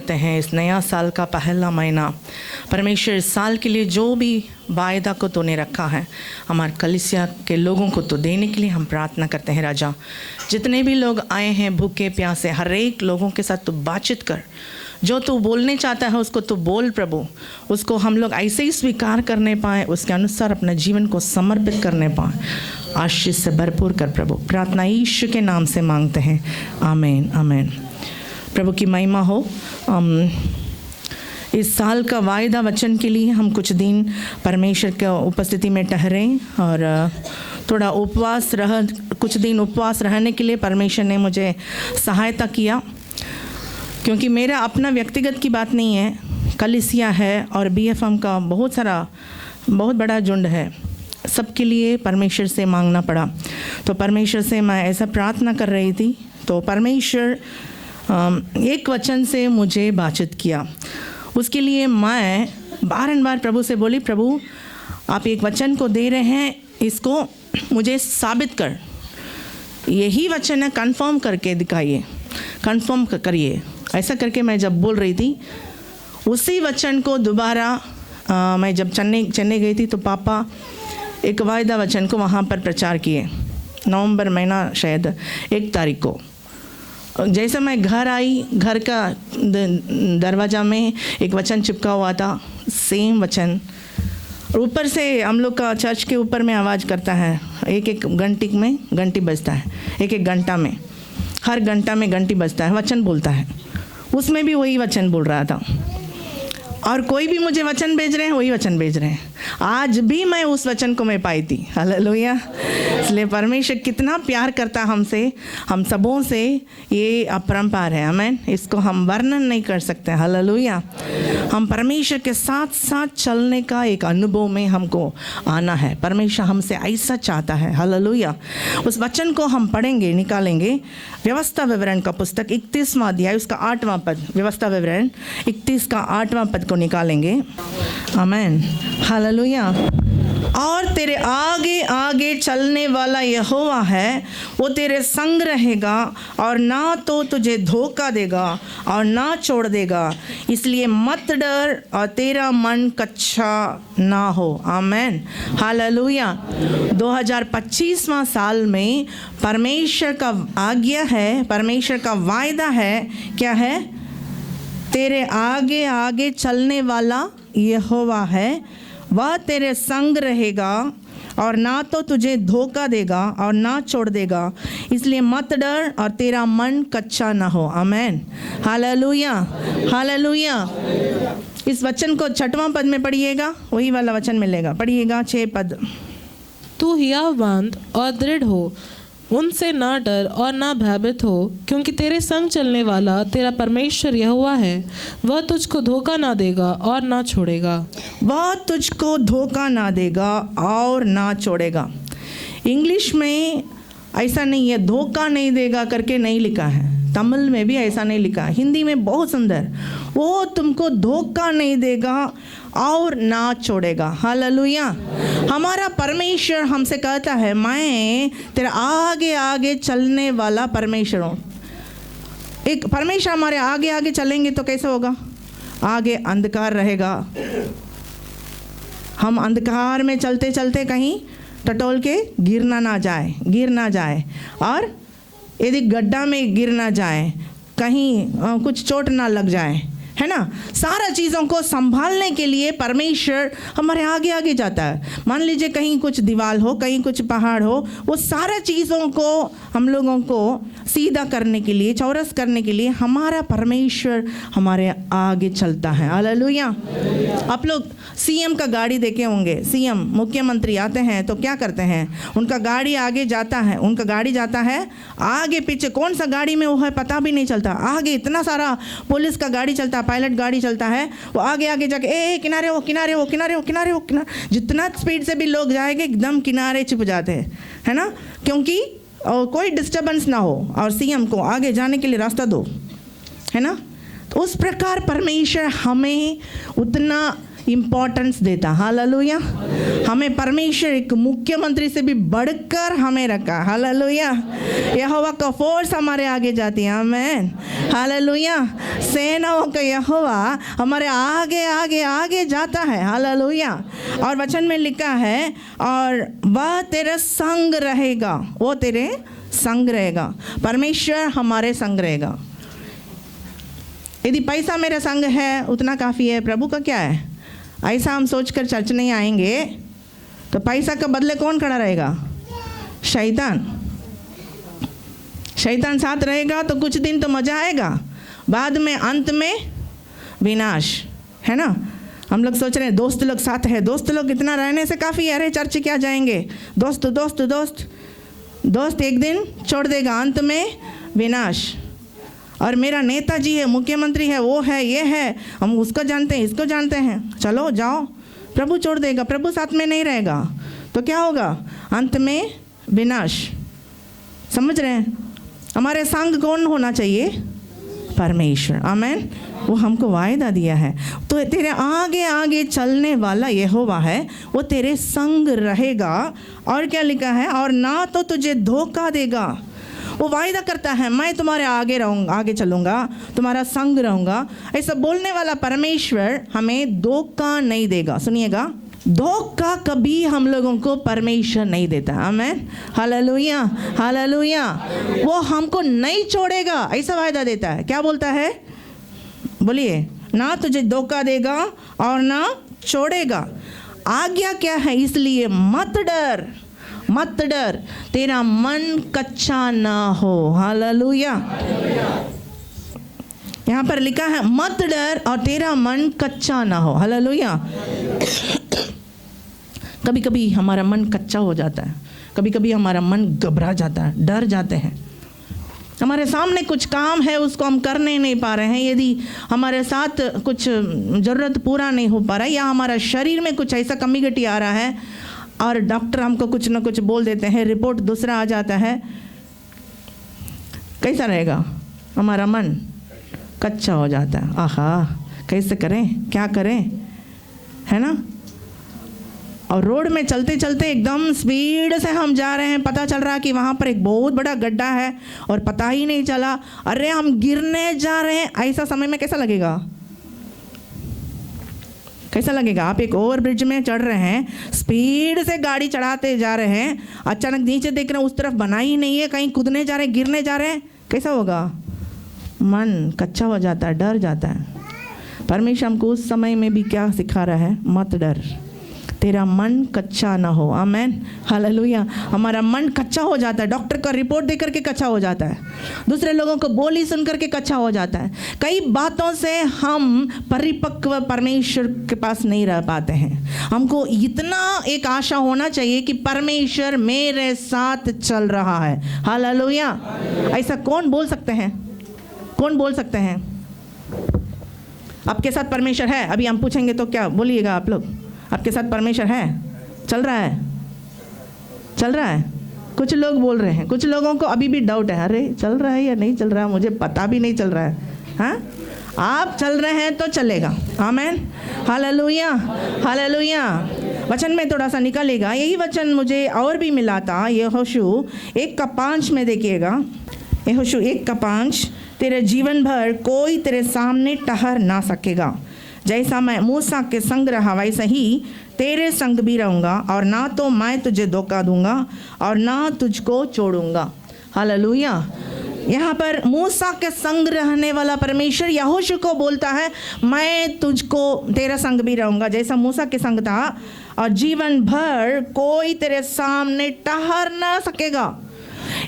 रखते हैं। इस नया साल का पहला महीना, परमेश्वर इस साल के लिए जो भी वायदा को तूने रखा है हमारे कलीसिया के लोगों को तो देने के लिए हम प्रार्थना करते हैं। राजा, जितने भी लोग आए हैं भूखे प्यासे, हर एक लोगों के साथ तू बातचीत कर। जो तू बोलने चाहता है उसको तू बोल प्रभु, उसको हम लोग ऐसे ही स्वीकार करने पाएँ, उसके अनुसार अपने जीवन को समर्पित करने पाएँ। आशीष से भरपूर कर प्रभु। प्रार्थना यीशु के नाम से मांगते हैं, आमीन आमीन। प्रभु की महिमा हो। इस साल का वायदा वचन के लिए हम कुछ दिन परमेश्वर के उपस्थिति में ठहरें और थोड़ा कुछ दिन उपवास रहने के लिए परमेश्वर ने मुझे सहायता किया, क्योंकि मेरा अपना व्यक्तिगत की बात नहीं है, कलीसिया है और BFM का बहुत बड़ा झुंड है, सबके लिए परमेश्वर से मांगना पड़ा। तो परमेश्वर से मैं ऐसा प्रार्थना कर रही थी, तो परमेश्वर एक वचन से मुझे बातचीत किया। उसके लिए मैं बार प्रभु से बोली, प्रभु आप एक वचन को दे रहे हैं, इसको मुझे साबित कर, यही वचन है, कंफर्म करके दिखाइए, कंफर्म करिए। ऐसा करके मैं जब बोल रही थी, उसी वचन को दोबारा मैं जब चेन्नई गई थी तो पापा एक वायदा वचन को वहाँ पर प्रचार किए, नवंबर महीना शायद 1 तारीख को। जैसे मैं घर आई, घर का दरवाज़ा में एक वचन चिपका हुआ था, सेम वचन। ऊपर से हम लोग का चर्च के ऊपर में आवाज़ करता है, एक घंटी में घंटी बजता है, एक घंटा में, हर घंटा में घंटी बजता है, वचन बोलता है। उसमें भी वही वचन बोल रहा था, और कोई भी मुझे वचन भेज रहे हैं, वही वचन भेज रहे हैं। आज भी मैं उस वचन को मैं पाई थी। हालेलुया। इसलिए परमेश्वर कितना प्यार करता हमसे, हम सबों से, ये अपरंपार है। आमीन। इसको हम वर्णन नहीं कर सकते। हालेलुया। हम परमेश्वर के साथ साथ चलने का एक अनुभव में हमको आना है। परमेश्वर हमसे ऐसा चाहता है। हालेलुया। उस वचन को हम पढ़ेंगे, निकालेंगे। व्यवस्था विवरण का पुस्तक 31वां अध्याय, उसका 8वां पद, व्यवस्था विवरण 31 का 8वां पद को निकालेंगे। आमीन। हालेलुया। और तेरे आगे आगे चलने वाला यहोवा है, वो तेरे संग रहेगा और ना तो तुझे धोखा देगा और ना छोड़ देगा, इसलिए मत डर और तेरा मन कच्चा ना हो। आमीन। हालेलुया। 2025वां साल में परमेश्वर का आज्ञा है, परमेश्वर का वायदा है, क्या है? तेरे आगे आगे चलने वाला यहोवा है, वह तेरे संग रहेगा और ना तो तुझे धोखा देगा और ना छोड़ देगा, इसलिए मत डर और तेरा मन कच्चा ना हो। आमीन। हालेलुया। हालेलुया। इस वचन को 6वां पद में पढ़िएगा, वही वाला वचन मिलेगा। पढ़िएगा 6 पद। तू हियाव बांध और दृढ़ हो, उनसे ना डर और ना भयभीत हो, क्योंकि तेरे संग चलने वाला तेरा परमेश्वर यहोवा है, वह तुझको धोखा ना देगा और ना छोड़ेगा। वह तुझको धोखा ना देगा और ना छोड़ेगा। इंग्लिश में ऐसा नहीं है, धोखा नहीं देगा करके नहीं लिखा है। तमिल में भी ऐसा नहीं लिखा, हिंदी में बहुत सुंदर, वो तुमको धोखा नहीं देगा और ना छोड़ेगा। हालेलुया। हमारा परमेश्वर हमसे कहता है, मैं तेरा आगे आगे चलने वाला परमेश्वर हूँ। एक परमेश्वर हमारे आगे आगे चलेंगे तो कैसे होगा? आगे अंधकार रहेगा, हम अंधकार में चलते चलते कहीं टटोल के गिर ना जाए, और यदि गड्ढा में गिर ना जाए, कहीं कुछ चोट ना लग जाए, है ना। सारा चीज़ों को संभालने के लिए परमेश्वर हमारे आगे आगे जाता है। मान लीजिए कहीं कुछ दीवार हो, कहीं कुछ पहाड़ हो, वो सारा चीज़ों को हम लोगों को सीधा करने के लिए, चौरस करने के लिए हमारा परमेश्वर हमारे आगे चलता है। हालेलुया। आप लोग CM का गाड़ी देखे होंगे। CM मुख्यमंत्री आते हैं तो क्या करते हैं? उनका गाड़ी आगे जाता है, उनका गाड़ी जाता है आगे पीछे, कौन सा गाड़ी में वो है पता भी नहीं चलता। आगे इतना सारा पुलिस का गाड़ी चलता है, पायलट गाड़ी चलता है, वो आगे आगे जाके ए किनारे हो, किनारे हो, किनारे हो, किनारे हो, किनारे। जितना स्पीड से भी लोग जाएंगे एकदम किनारे छिप जाते हैं, है ना, क्योंकि कोई डिस्टर्बेंस ना हो और CM को आगे जाने के लिए रास्ता दो, है ना। तो उस प्रकार परमेश्वर हमें उतना इम्पोर्टेंस देता। हालेलुया। हमें परमेश्वर एक मुख्यमंत्री से भी बढ़कर हमें रखा। हालेलुया। यहोवा का फोर्स हमारे आगे जाती है। आमीन। हालेलुया। सेनाओं का यहोवा हमारे आगे आगे आगे जाता है। हालेलुया। और वचन में लिखा है, और वह तेरे संग रहेगा। वो तेरे संग रहेगा। परमेश्वर हमारे संग रहेगा। यदि पैसा मेरे संग है उतना काफ़ी है, प्रभु का क्या है, ऐसा हम सोचकर चर्च नहीं आएंगे तो पैसा का बदले कौन खड़ा रहेगा? शैतान। शैतान साथ रहेगा तो कुछ दिन तो मज़ा आएगा, बाद में अंत में विनाश, है ना। हम लोग सोच रहे हैं दोस्त लोग साथ है, दोस्त लोग इतना रहने से काफ़ी है, अरे चर्च क्या जाएंगे, दोस्त दोस्त दोस्त दोस्त एक दिन छोड़ देगा, अंत में विनाश। और मेरा नेताजी है, मुख्यमंत्री है, वो है, ये है, हम उसको जानते हैं, इसको जानते हैं, चलो जाओ, प्रभु छोड़ देगा, प्रभु साथ में नहीं रहेगा तो क्या होगा? अंत में विनाश। समझ रहे हैं? हमारे संग कौन होना चाहिए? परमेश्वर। आमीन। वो हमको वायदा दिया है, तो तेरे आगे आगे चलने वाला यहोवा है, वो तेरे संग रहेगा। और क्या लिखा है? और ना तो तुझे धोखा देगा। वो वायदा करता है, मैं तुम्हारे आगे रहूँगा, आगे चलूँगा, तुम्हारा संग रहूँगा। ऐसा बोलने वाला परमेश्वर हमें धोखा नहीं देगा। सुनिएगा, धोखा कभी हम लोगों को परमेश्वर नहीं देता। आमीन। हालेलुया। हालेलुया। वो हमको नहीं छोड़ेगा, ऐसा वायदा देता है। क्या बोलता है? बोलिए। ना तुझे धोखा देगा और ना छोड़ेगा। आज्ञा क्या है? इसलिए मत डर, मत डर, तेरा मन कच्चा ना हो। हालेलुया। यहाँ पर लिखा है मत डर और तेरा मन कच्चा ना हो। हालेलुया। कभी कभी हमारा मन कच्चा हो जाता है, कभी कभी हमारा मन घबरा जाता है, डर जाते हैं। हमारे सामने कुछ काम है, उसको हम करने नहीं पा रहे हैं, यदि हमारे साथ कुछ ज़रूरत पूरा नहीं हो पा रहा है, या हमारा शरीर में कुछ ऐसा कमी घटी आ रहा है और डॉक्टर हमको कुछ ना कुछ बोल देते हैं, रिपोर्ट दूसरा आ जाता है, कैसा रहेगा? हमारा मन कच्चा हो जाता है। आहा, कैसे करें, क्या करें, है ना। और रोड में चलते चलते एकदम स्पीड से हम जा रहे हैं, पता चल रहा कि वहाँ पर एक बहुत बड़ा गड्ढा है और पता ही नहीं चला, अरे हम गिरने जा रहे हैं। ऐसा समय में कैसा लगेगा? कैसा लगेगा? आप एक ओवर ब्रिज में चढ़ रहे हैं, स्पीड से गाड़ी चढ़ाते जा रहे हैं, अचानक नीचे देख रहे हैं उस तरफ बना ही नहीं है, कहीं कूदने जा रहे हैं, गिरने जा रहे हैं, कैसा होगा? मन कच्चा हो जाता है, डर जाता है। परमेश्वर हमको उस समय में भी क्या सिखा रहा है? मत डर, तेरा मन कच्चा ना हो। आमीन। हालेलुया। हमारा मन कच्चा हो जाता है, डॉक्टर का रिपोर्ट देकर के कच्चा हो जाता है, दूसरे लोगों को बोली सुन करके कच्चा हो जाता है। कई बातों से हम परिपक्व परमेश्वर के पास नहीं रह पाते हैं। हमको इतना एक आशा होना चाहिए कि परमेश्वर मेरे साथ चल रहा है। हालेलुया। ऐसा कौन बोल सकते हैं? कौन बोल सकते हैं? आपके साथ परमेश्वर है? अभी हम पूछेंगे तो क्या बोलिएगा आप लोग? आपके साथ परमेश्वर है? चल रहा है? चल रहा है? कुछ लोग बोल रहे हैं, कुछ लोगों को अभी भी डाउट है, अरे चल रहा है या नहीं चल रहा है, मुझे पता भी नहीं चल रहा है। हाँ, आप चल रहे हैं तो चलेगा। आमीन। हालेलुया। हालेलुया। वचन में थोड़ा सा निकालेगा, यही वचन मुझे और भी मिला था। यहोशू 1:5 में देखिएगा, यहोशू 1:5, तेरे जीवन भर कोई तेरे सामने ठहर ना सकेगा। जैसा मैं मूसा के संग रहा वैसा ही तेरे संग भी रहूँगा, और ना तो मैं तुझे धोखा दूंगा और ना तुझको छोड़ूंगा। हालेलुया। यहाँ पर मूसा के संग रहने वाला परमेश्वर यहोशू को बोलता है, मैं तुझको तेरा संग भी रहूँगा जैसा मूसा के संग था, और जीवन भर कोई तेरे सामने ठहर ना सकेगा।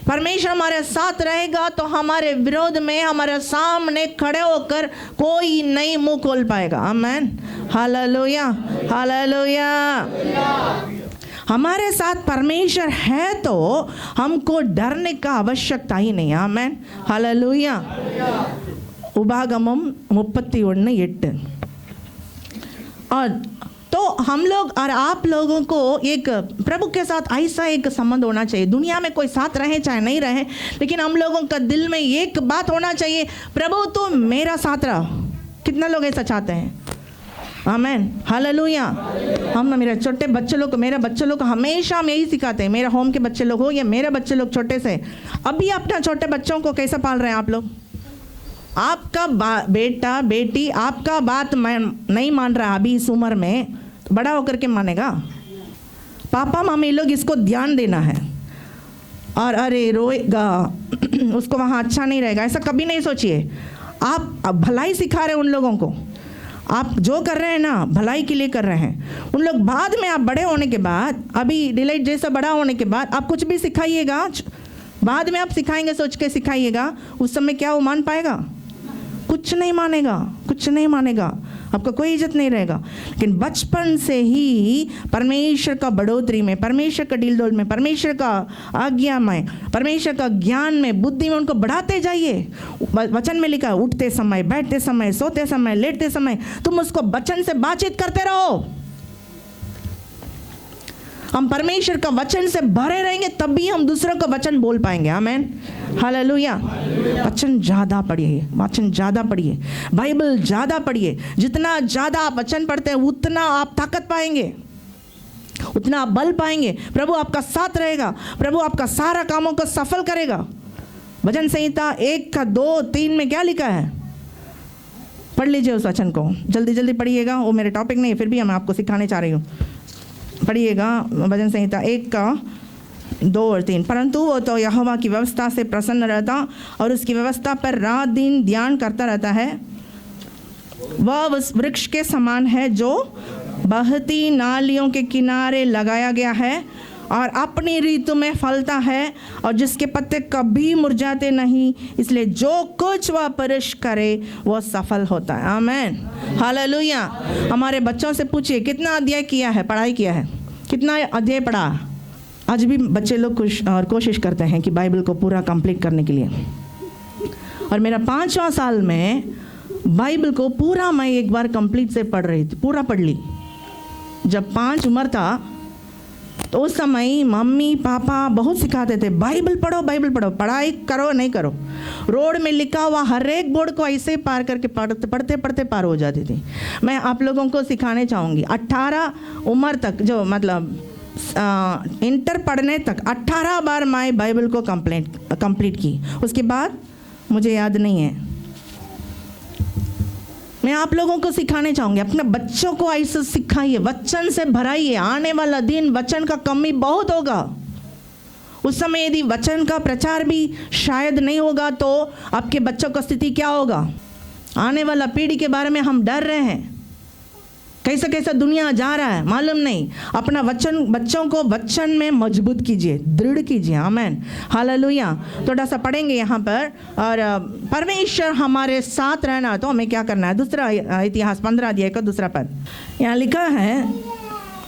परमेश्वर हमारे साथ रहेगा तो हमारे विरोध में, हमारे सामने खड़े होकर कोई नहीं मुंह खोल पाएगा। आमीन। हालेलुया। हालेलुया। हमारे साथ परमेश्वर है तो हमको डरने का आवश्यकता ही नहीं। आमीन। हालेलुया। उभागमम 31:8। और तो हम लोग और आप लोगों को एक प्रभु के साथ ऐसा एक संबंध होना चाहिए। दुनिया में कोई साथ रहे चाहे नहीं रहे, लेकिन हम लोगों का दिल में एक बात होना चाहिए, प्रभु तू मेरा साथ रह। कितना लोग ऐसा चाहते हैं? आमेन, हालेलुया। हम मेरे छोटे बच्चे लोग को, मेरे बच्चे लोग को हमेशा हम यही सिखाते हैं, मेरा होम के बच्चे लोग हो या मेरे बच्चे लोग छोटे से, अभी अपना छोटे बच्चों को कैसे पाल रहे हैं आप लोग? आपका बेटा बेटी आपका बात नहीं मान रहा अभी इस उम्र में, बड़ा होकर के मानेगा? पापा मम्मी लोग इसको ध्यान देना है। और अरे रोएगा उसको वहाँ अच्छा नहीं रहेगा, ऐसा कभी नहीं सोचिए। आप भलाई सिखा रहे हैं उन लोगों को, आप जो कर रहे हैं ना भलाई के लिए कर रहे हैं। उन लोग बाद में आप बड़े होने के बाद, अभी डिलाइट जैसा बड़ा होने के बाद आप कुछ भी सिखाइएगा, बाद में आप सिखाएंगे सोच के सिखाइएगा, उस समय क्या वो मान पाएगा? कुछ नहीं मानेगा, कुछ नहीं मानेगा, आपका कोई इज्जत नहीं रहेगा। लेकिन बचपन से ही परमेश्वर का बढ़ोतरी में, परमेश्वर का डील डोल में, परमेश्वर का आज्ञा में, परमेश्वर का ज्ञान में, बुद्धि में उनको बढ़ाते जाइए। वचन में लिखा है उठते समय, बैठते समय, सोते समय, लेटते समय तुम उसको वचन से बातचीत करते रहो। हम परमेश्वर का वचन से भरे रहेंगे तभी हम दूसरों का वचन बोल पाएंगे। आमेन, हालेलुया। वचन ज़्यादा पढ़िए, वचन ज़्यादा पढ़िए, बाइबल ज़्यादा पढ़िए। जितना ज़्यादा आप वचन पढ़ते हैं उतना आप ताकत पाएंगे, उतना आप बल पाएंगे। प्रभु आपका साथ रहेगा, प्रभु आपका सारा कामों को सफल करेगा। भजन संहिता 1:2-3 में क्या लिखा है? पढ़ लीजिए उस वचन को, जल्दी जल्दी पढ़िएगा। वो मेरे टॉपिक नहीं है, फिर भी मैं आपको सिखाने चाह रही हूँ। पढ़िएगा भजन संहिता 1:2-3। परंतु वो तो यहोवा की व्यवस्था से प्रसन्न रहता और उसकी व्यवस्था पर रात दिन ध्यान करता रहता है। वह उस वृक्ष के समान है जो बहती नालियों के किनारे लगाया गया है और अपनी ऋतु में फलता है और जिसके पत्ते कभी मुरझाते नहीं, इसलिए जो कुछ वह पुरुष करे वो सफल होता है। आमेन, हालेलुया। हमारे बच्चों से पूछिए कितना अध्याय किया है, पढ़ाई किया है, कितना अध्याय पढ़ा? आज भी बच्चे लोग कोशिश करते हैं कि बाइबल को पूरा कंप्लीट करने के लिए। और मेरा 5वां साल में बाइबल को पूरा मैं एक बार कंप्लीट से पढ़ रही थी, पूरा पढ़ ली। जब 5 उम्र था तो उस समय मम्मी पापा बहुत सिखाते थे, बाइबल पढ़ो, बाइबल पढ़ो, पढ़ाई करो नहीं करो। रोड में लिखा हुआ हर एक बोर्ड को ऐसे पार करके पढ़ते पढ़ते पार हो जाती थी। मैं आप लोगों को सिखाने चाहूँगी 18 उम्र तक, जो मतलब इंटर पढ़ने तक 18 बार मैं बाइबल को कंप्लीट की। उसके बाद मुझे याद नहीं है। मैं आप लोगों को सिखाने चाहूँगी, अपने बच्चों को ऐसे सिखाइए, वचन से भराइए। आने वाला दिन वचन का कमी बहुत होगा। उस समय यदि वचन का प्रचार भी शायद नहीं होगा तो आपके बच्चों का स्थिति क्या होगा? आने वाला पीढ़ी के बारे में हम डर रहे हैं, कैसा कैसा दुनिया जा रहा है मालूम नहीं। अपना वचन, बच्चों को वचन में मजबूत कीजिए, दृढ़ कीजिए। आमेन, हालेलुया। थोड़ा सा पढ़ेंगे यहाँ पर। और परमेश्वर हमारे साथ रहना तो हमें क्या करना है? दूसरा इतिहास 15 अध्याय का 2 पद यहाँ लिखा है,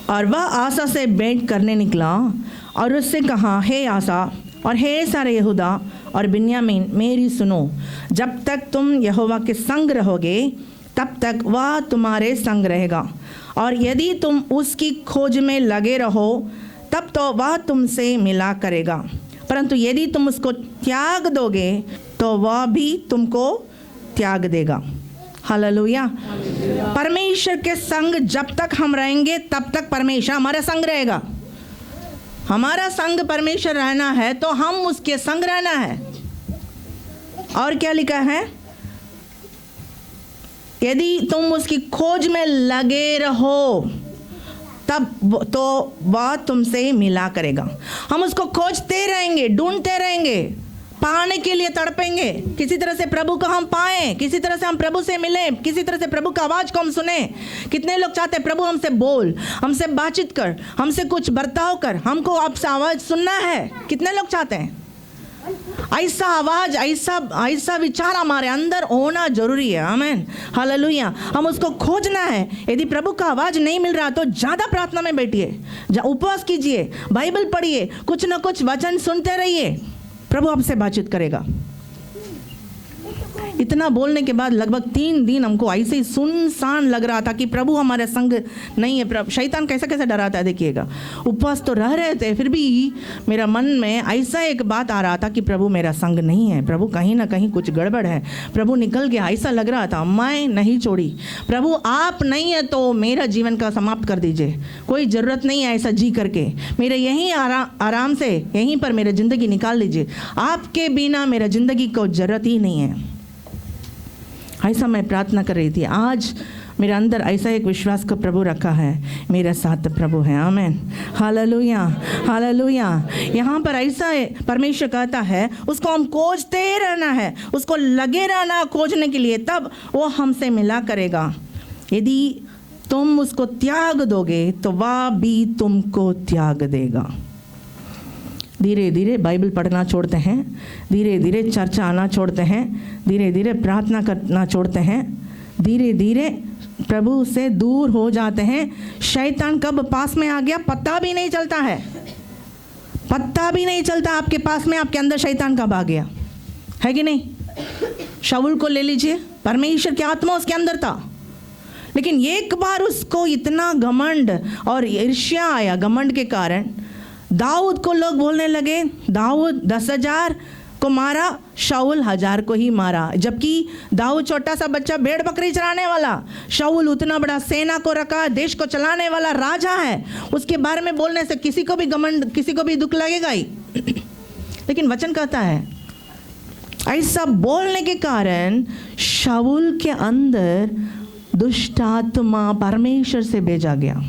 और वह आसा से भेंट करने निकला और उससे कहा, हे आसा और हे सारे यहूदा और बिन्यामीन, मेरी सुनो। जब तक तुम यहोवा के संग रहोगे तब तक वह तुम्हारे संग रहेगा, और यदि तुम उसकी खोज में लगे रहो तब तो वह तुमसे मिला करेगा। परंतु यदि तुम उसको त्याग दोगे तो वह भी तुमको त्याग देगा। हालेलुया। परमेश्वर के संग जब तक हम रहेंगे तब तक परमेश्वर हमारे संग रहेगा। हमारा संग परमेश्वर रहना है तो हम उसके संग रहना है। और क्या लिखा है? यदि तुम उसकी खोज में लगे रहो तब तो वह तुमसे मिला करेगा। हम उसको खोजते रहेंगे, ढूंढते रहेंगे, पाने के लिए तड़पेंगे। किसी तरह से प्रभु को हम पाएं, किसी तरह से हम प्रभु से मिलें, किसी तरह से प्रभु का आवाज़ को हम सुने। कितने लोग चाहते हैं प्रभु हमसे बोल, हमसे बातचीत कर, हमसे कुछ बर्ताव कर, हमको आपसे आवाज़ सुनना है। कितने लोग चाहते हैं? ऐसा आवाज़, ऐसा विचार हमारे अंदर होना जरूरी है। आमेन, हालेलुया। हम उसको खोजना है। यदि प्रभु का आवाज़ नहीं मिल रहा तो ज़्यादा प्रार्थना में बैठिए, उपवास कीजिए, बाइबल पढ़िए, कुछ ना कुछ वचन सुनते रहिए। प्रभु आपसे बातचीत करेगा। इतना बोलने के बाद लगभग 3 दिन हमको ऐसे ही सुनसान लग रहा था कि प्रभु हमारे संग नहीं है। प्रभु शैतान कैसा कैसा डराता है देखिएगा। उपवास तो रह रहे थे, फिर भी मेरा मन में ऐसा एक बात आ रहा था कि प्रभु मेरा संग नहीं है, प्रभु कहीं ना कहीं कुछ गड़बड़ है, प्रभु निकल गया, ऐसा लग रहा था। मैं नहीं छोड़ी, प्रभु आप नहीं है तो मेरा जीवन का समाप्त कर दीजिए, कोई ज़रूरत नहीं है ऐसा जी करके, मेरे यहीं आराम से यहीं पर मेरा ज़िंदगी निकाल लीजिए, आपके बिना मेरा ज़िंदगी को ज़रूरत ही नहीं है। ऐसा मैं प्रार्थना कर रही थी। आज मेरे अंदर ऐसा एक विश्वास को प्रभु रखा है, मेरे साथ प्रभु है। आमेन, हालेलुया, हालेलुया। यहाँ पर ऐसा है, परमेश्वर कहता है उसको हम खोजते रहना है, उसको लगे रहना खोजने के लिए, तब वो हमसे मिला करेगा। यदि तुम उसको त्याग दोगे तो वह भी तुमको त्याग देगा। धीरे धीरे बाइबल पढ़ना छोड़ते हैं, धीरे धीरे चर्चा आना छोड़ते हैं, धीरे धीरे प्रार्थना करना छोड़ते हैं, धीरे धीरे प्रभु से दूर हो जाते हैं। शैतान कब पास में आ गया पता भी नहीं चलता है, पता भी नहीं चलता आपके पास में, आपके अंदर शैतान कब आ गया, है कि नहीं। शाऊल को ले लीजिए, परमेश्वर की आत्मा उसके अंदर था, लेकिन एक बार उसको इतना घमंड और ईर्ष्या आया, घमंड के कारण दाऊद को लोग बोलने लगे, दाऊद 10,000 को मारा, शाऊल 1,000 को ही मारा। जबकि दाऊद छोटा सा बच्चा भेड़ बकरी चराने वाला, शाऊल उतना बड़ा सेना को रखा, देश को चलाने वाला राजा है, उसके बारे में बोलने से किसी को भी घमंड, किसी को भी दुख लगेगा ही। लेकिन वचन कहता है ऐसा बोलने के कारण शाऊल के अंदर दुष्ट आत्मा परमेश्वर से भेजा गया।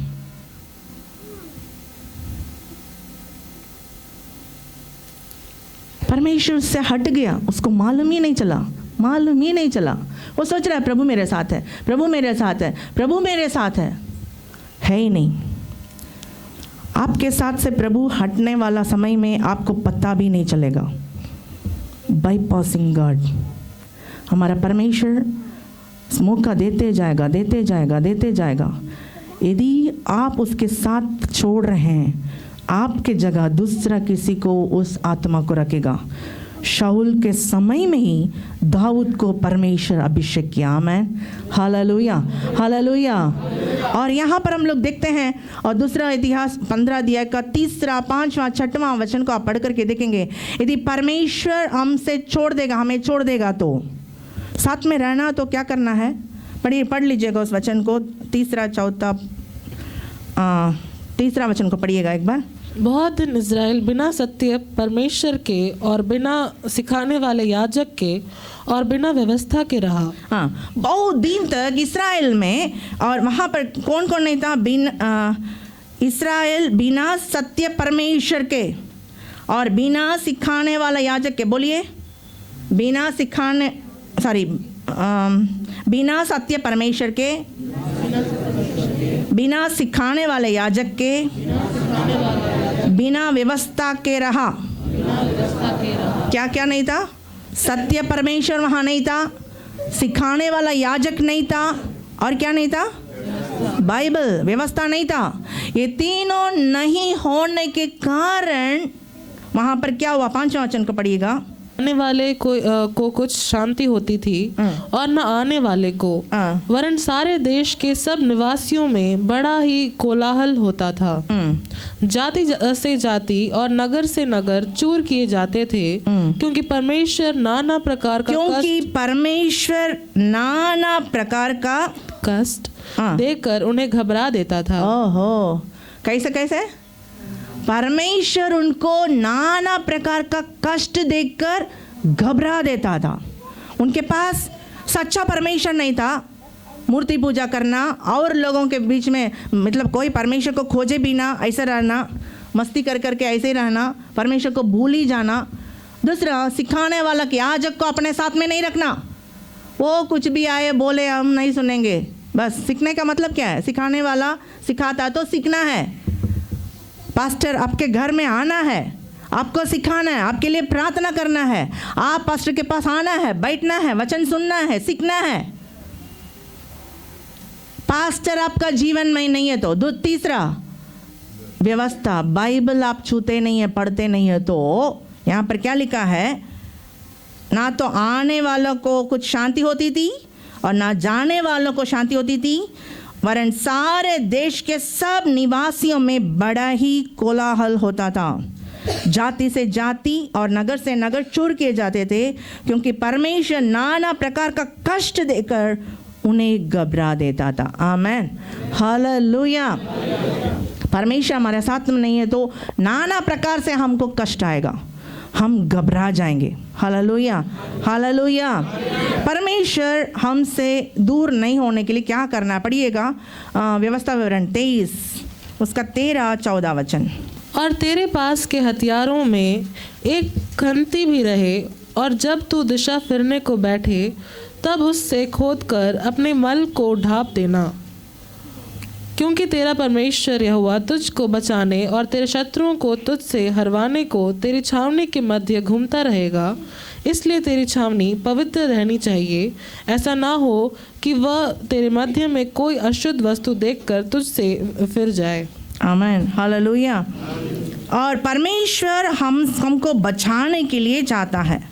परमेश्वर से हट गया, उसको मालूम ही नहीं चला, मालूम ही नहीं चला। वो सोच रहा है प्रभु मेरे साथ है, प्रभु मेरे साथ है, प्रभु मेरे साथ है ही नहीं। आपके साथ से प्रभु हटने वाला समय में आपको पता भी नहीं चलेगा। बाईपासिंग गॉड, हमारा परमेश्वर मौका देते जाएगा, देते जाएगा, देते जाएगा। यदि आप उसके साथ छोड़ रहे हैं, आपके जगह दूसरा किसी को उस आत्मा को रखेगा। शाऊल के समय में ही दाऊद को परमेश्वर अभिषेक किया। आमेन, हालेलुया, हालेलुया। और यहाँ पर हम लोग देखते हैं, और दूसरा इतिहास 15 अध्याय का 3, 5, 6वां वचन को आप पढ़ करके देखेंगे। यदि परमेश्वर हमसे छोड़ देगा, हमें छोड़ देगा, तो साथ में रहना तो क्या करना है, पढ़िए, पढ़ लीजिएगा उस वचन को, 3 वचन को पढ़िएगा एक बार। बहुत दिन इज़राइल बिना सत्य परमेश्वर के और बिना सिखाने वाले याजक के और बिना व्यवस्था के रहा। हाँ, बहुत दिन तक इस्राएल में, और वहाँ पर कौन कौन नहीं था, इस्राएल बिना सत्य परमेश्वर के और बिना सिखाने वाला याजक के, बोलिए, बिना सत्य परमेश्वर के, बिना सिखाने वाले याजक के, बिना व्यवस्था के रहा। क्या क्या नहीं था, सत्य परमेश्वर वहाँ नहीं था, सिखाने वाला याजक नहीं था, और क्या नहीं था, बाइबल, व्यवस्था नहीं था। ये तीनों नहीं होने के कारण वहाँ पर क्या हुआ, 5वां वचन को पढ़िएगा। आने वाले को कुछ शांति होती थी और न आने वाले को, वरन सारे देश के सब निवासियों में बड़ा ही कोलाहल होता था। जाति से जाति और नगर से नगर चूर किए जाते थे, क्योंकि परमेश्वर नाना प्रकार का कष्ट देकर उन्हें घबरा देता था। ओहो, कैसे कैसे? परमेश्वर उनको नाना प्रकार का कष्ट देकर घबरा देता था। उनके पास सच्चा परमेश्वर नहीं था, मूर्ति पूजा करना और लोगों के बीच में, मतलब कोई परमेश्वर को खोजे बिना ऐसे रहना, मस्ती कर करके ऐसे ही रहना, परमेश्वर को भूल ही जाना। दूसरा, सिखाने वाला कि याजक को अपने साथ में नहीं रखना, वो कुछ भी आए बोले हम नहीं सुनेंगे। बस सीखने का मतलब क्या है, सिखाने वाला सिखाता तो सीखना है। पास्टर आपके घर में आना है, आपको सिखाना है, आपके लिए प्रार्थना करना है, आप पास्टर के पास आना है, बैठना है, वचन सुनना है, सीखना है। पास्टर आपका जीवन में नहीं है तो। तीसरा, व्यवस्था, बाइबल आप छूते नहीं है, पढ़ते नहीं है तो यहाँ पर क्या लिखा है, ना तो आने वालों को कुछ शांति होती थी और ना जाने वालों को शांति होती थी, वरन सारे देश के सब निवासियों में बड़ा ही कोलाहल होता था। जाति से जाति और नगर से नगर चूर किए जाते थे, क्योंकि परमेश्वर नाना प्रकार का कष्ट देकर उन्हें घबरा देता था। आमेन, हालेलुया। परमेश्वर हमारे साथ में नहीं है तो नाना प्रकार से हमको कष्ट आएगा, हम घबरा जाएंगे। Hallelujah, hallelujah. परमेश्वर हमसे दूर नहीं होने के लिए क्या करना है, पढ़िएगा व्यवस्था विवरण 23 उसका 13-14 वचन। और तेरे पास के हथियारों में एक खंती भी रहे, और जब तू दिशा फिरने को बैठे तब उससे खोदकर अपने मल को ढाँप देना, क्योंकि तेरा परमेश्वर यहोवा तुझको बचाने और तेरे शत्रुओं को तुझसे हरवाने को तेरी छावनी के मध्य घूमता रहेगा। इसलिए तेरी छावनी पवित्र रहनी चाहिए, ऐसा ना हो कि वह तेरे मध्य में कोई अशुद्ध वस्तु देखकर तुझसे फिर जाए। आमीन, हालेलुया। और परमेश्वर हमको बचाने के लिए चाहता है,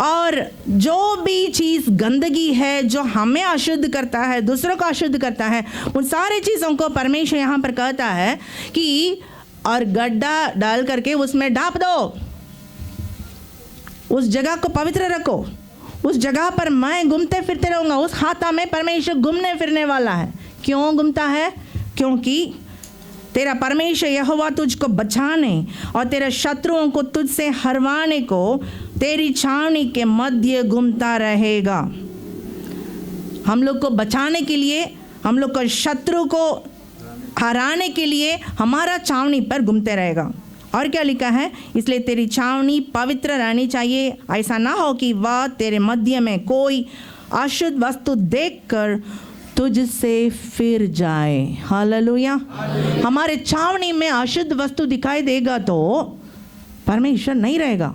और जो भी चीज़ गंदगी है जो हमें अशुद्ध करता है, दूसरों को अशुद्ध करता है, उन सारे चीज़ों को परमेश्वर यहाँ पर कहता है कि और गड्ढा डाल करके उसमें ढाँप दो, उस जगह को पवित्र रखो, उस जगह पर मैं घूमते फिरते रहूँगा। उस हाथा में परमेश्वर घूमने फिरने वाला है। क्यों घूमता है? क्योंकि तेरा परमेश्वर यहोवा तुझको बचाने और तेरे शत्रुओं को तुझसे हरवाने को तेरी छावनी के मध्य घूमता रहेगा। हम लोग को बचाने के लिए, हम लोग को शत्रु को हराने के लिए हमारा छावनी पर घूमते रहेगा। और क्या लिखा है? इसलिए तेरी छावनी पवित्र रहनी चाहिए, ऐसा ना हो कि वह तेरे मध्य में कोई अशुद्ध वस्तु देखकर तुझसे फिर जाए। हालेलुया। हमारे छावनी में अशुद्ध वस्तु दिखाई देगा तो परमेश्वर नहीं रहेगा,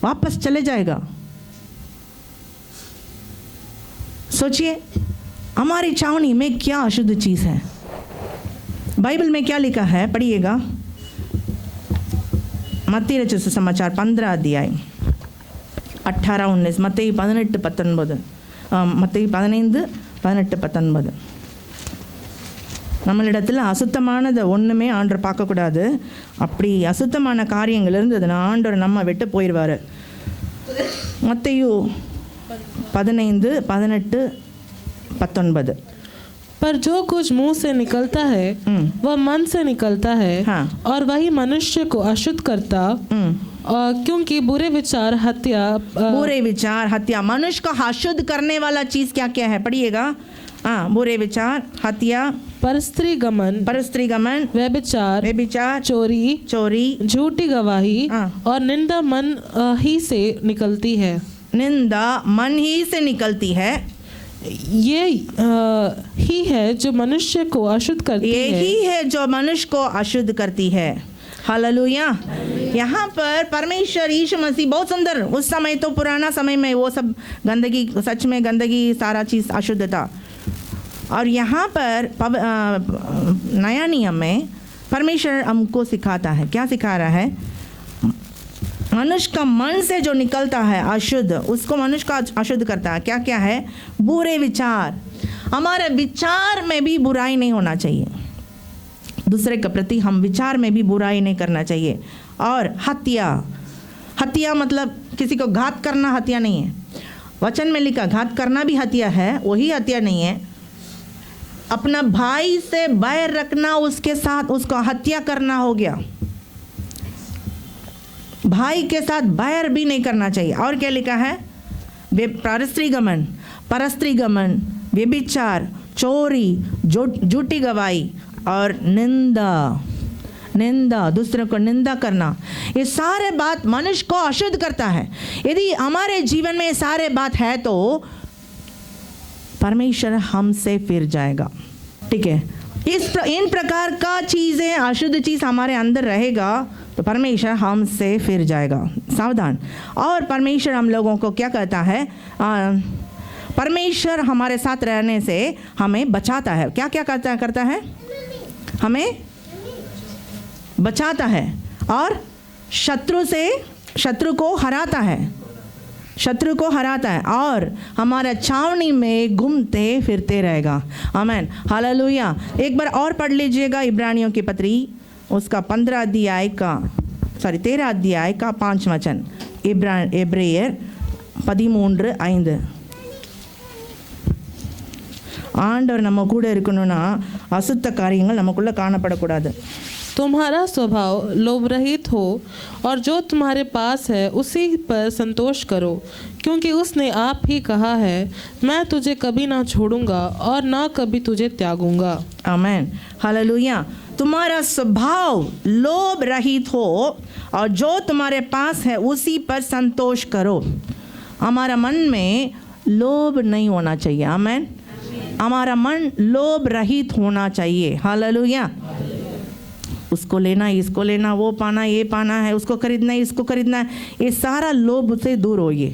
वापस चले जाएगा। सोचिए हमारी छावनी में क्या अशुद्ध चीज है। बाइबल में क्या लिखा है, पढ़िएगा मत्ती रचित सुसमाचार 15 अध्याय 18-19, மத்தேயு 18-19, மத்தேயு 15-18-19. நம்மளிடத்தில் அசுத்தமானது ஒன்றுமே ஆண்டவர் பார்க்கக்கூடாது. அப்படி அசுத்தமான காரியங்கள் இருந்ததுன்னா ஆண்டவர் நம்ம விட்டு போயிடுவார். மத்தேயு 15-18-19. पर जो कुछ मुंह से निकलता है वह मन से निकलता है, हाँ। और वही मनुष्य को अशुद्ध करता, क्योंकि बुरे विचार, हत्या, मनुष्य को अशुद्ध करने वाला चीज क्या क्या है, पढ़िएगा। बुरे विचार, हत्या, परस्त्री गमन, व्यभिचार, चोरी, झूठी गवाही, और निंदा मन ही से निकलती है। निंदा मन ही से निकलती है। ये ही है जो मनुष्य को अशुद्ध करती है। यही है जो मनुष्य को अशुद्ध करती है। हालेलुया। यहाँ पर परमेश्वर यीशु मसीह बहुत सुंदर, उस समय तो पुराना समय में वो सब गंदगी, सच में गंदगी, सारा चीज़ अशुद्ध था। और यहाँ पर नया नियम में परमेश्वर हमको सिखाता है, क्या सिखा रहा है? मनुष्य का मन से जो निकलता है अशुद्ध, उसको मनुष्य का अशुद्ध करता है। क्या क्या है? बुरे विचार। हमारे विचार में भी बुराई नहीं होना चाहिए, दूसरे के प्रति हम विचार में भी बुराई नहीं करना चाहिए। और हत्या मतलब किसी को घात करना हत्या नहीं है। वचन में लिखा घात करना भी हत्या है, वही हत्या नहीं है। अपना भाई से बैर रखना, उसके साथ उसको हत्या करना हो गया। भाई के साथ बैर भी नहीं करना चाहिए। और क्या लिखा है? परस्त्री गमन, व्यभिचार, चोरी, झूठी गवाही और निंदा, दूसरों को निंदा करना, ये सारे बात मनुष्य को अशुद्ध करता है। यदि हमारे जीवन में सारे बात है तो परमेश्वर हमसे फिर जाएगा। ठीक है, इन प्रकार का चीज़ें, अशुद्ध चीज़ हमारे अंदर रहेगा तो परमेश्वर हमसे फिर जाएगा। सावधान। और परमेश्वर हम लोगों को क्या कहता है? परमेश्वर हमारे साथ रहने से हमें बचाता है। क्या क्या करता है? हमें बचाता है और शत्रु को हराता है। शत्रु को हराता है और हमारा छावनी में घूमते फिरते रहेगा। आमीन, हालेलुया। एक बार और पढ़ लीजिएगा इब्रानियों की पत्री उसका 13 अध्याय का 5 वचन। எபிரேயர் 13:5. ஆண்டவர் நம்ம கூட இருக்கணும்னா அசுத்த காரியங்கள் நமக்குள்ள காணப்படக்கூடாது. तुम्हारा स्वभाव लोभ रहित हो और जो तुम्हारे पास है उसी पर संतोष करो, क्योंकि उसने आप ही कहा है, मैं तुझे कभी ना छोड़ूंगा और ना कभी तुझे त्यागूंगा। आमीन, हालेलुया। तुम्हारा स्वभाव लोभ रहित हो और जो तुम्हारे पास है उसी पर संतोष करो। हमारा मन में लोभ नहीं होना चाहिए। आमीन, हमारा मन लोभ रहित होना चाहिए। हालेलुया। उसको लेना, इसको लेना, वो पाना, ये पाना है, उसको खरीदना है, इसको खरीदना है, ये सारा लोभ से दूर होइए।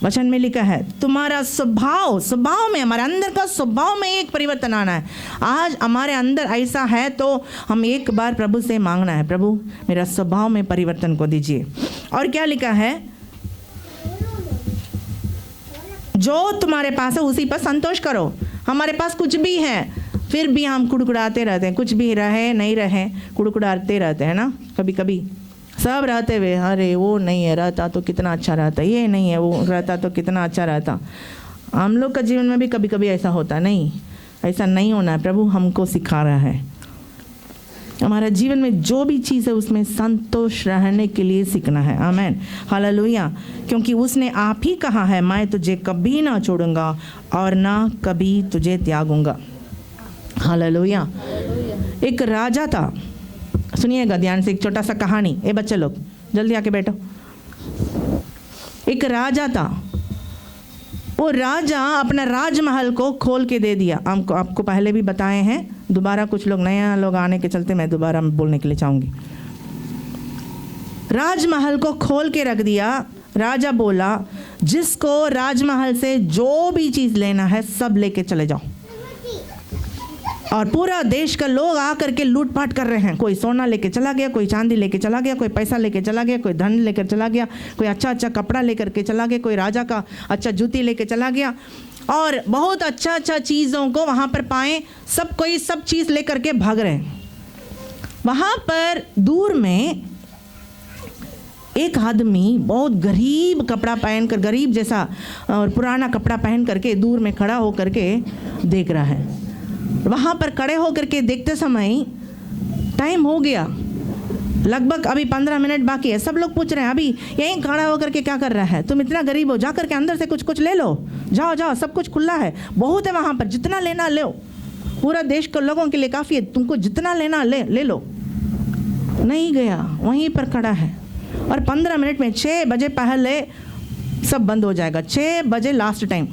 वचन में लिखा है तुम्हारा स्वभाव में, हमारे अंदर का स्वभाव में एक परिवर्तन आना है। आज हमारे अंदर ऐसा है तो हम एक बार प्रभु से मांगना है, प्रभु मेरा स्वभाव में परिवर्तन को दीजिए। और क्या लिखा है, जो तुम्हारे पास है उसी पर संतोष करो। हमारे पास कुछ भी है फिर भी हम कुड़कुड़ाते रहते हैं, कुछ भी रहे नहीं रहे कुड़कुड़ाते रहते हैं ना। कभी कभी सब रहते हुए अरे वो नहीं है, रहता तो कितना अच्छा रहता, ये नहीं है, वो रहता तो कितना अच्छा रहता। हम लोग का जीवन में भी कभी कभी ऐसा होता नहीं, ऐसा नहीं होना है। प्रभु हमको सिखा रहा है, हमारा जीवन में जो भी चीज़ है उसमें संतोष रहने के लिए सीखना है। आमीन, हालेलुया। क्योंकि उसने आप ही कहा है, मैं तुझे कभी ना छोड़ूंगा और ना कभी तुझे त्यागूंगा। हालेलुया। एक राजा था, सुनिएगा ध्यान से, एक छोटा सा कहानी। ए बच्चे लोग जल्दी आके बैठो। एक राजा था, वो राजा अपना राजमहल को खोल के दे दिया। आपको पहले भी बताए हैं, दोबारा कुछ लोग नया लोग आने के चलते मैं दोबारा बोलने के लिए चाहूँगी। राजमहल को खोल के रख दिया। राजा बोला जिसको राजमहल से जो भी चीज़ लेना है सब लेके चले जाओ। और पूरा देश का लोग आकर के लूटपाट कर रहे हैं। कोई सोना लेके चला गया, कोई चांदी लेके चला गया, कोई पैसा लेके चला गया, कोई धन लेकर चला गया, कोई अच्छा अच्छा कपड़ा लेकर के चला गया, कोई राजा का अच्छा जूती लेके चला गया और बहुत अच्छा अच्छा चीज़ों को वहाँ पर पाए। सब कोई सब चीज़ लेकर के भाग रहे हैं। वहाँ पर दूर में एक आदमी बहुत गरीब कपड़ा पहनकर, गरीब जैसा और पुराना कपड़ा पहन करके दूर में खड़ा होकर के देख रहा है। वहाँ पर खड़े होकर के देखते समय टाइम हो गया, लगभग अभी 15 मिनट बाकी है। सब लोग पूछ रहे हैं अभी यहीं खड़ा होकर के क्या कर रहा है, तुम इतना गरीब हो, जा करके अंदर से कुछ कुछ ले लो, जाओ जाओ, सब कुछ खुला है, बहुत है वहाँ पर, जितना लेना लो, पूरा देश के लोगों के लिए काफ़ी है, तुमको जितना लेना ले लो। नहीं गया, वहीं पर खड़ा है। और 15 मिनट में 6 बजे पहले सब बंद हो जाएगा, 6 बजे लास्ट टाइम।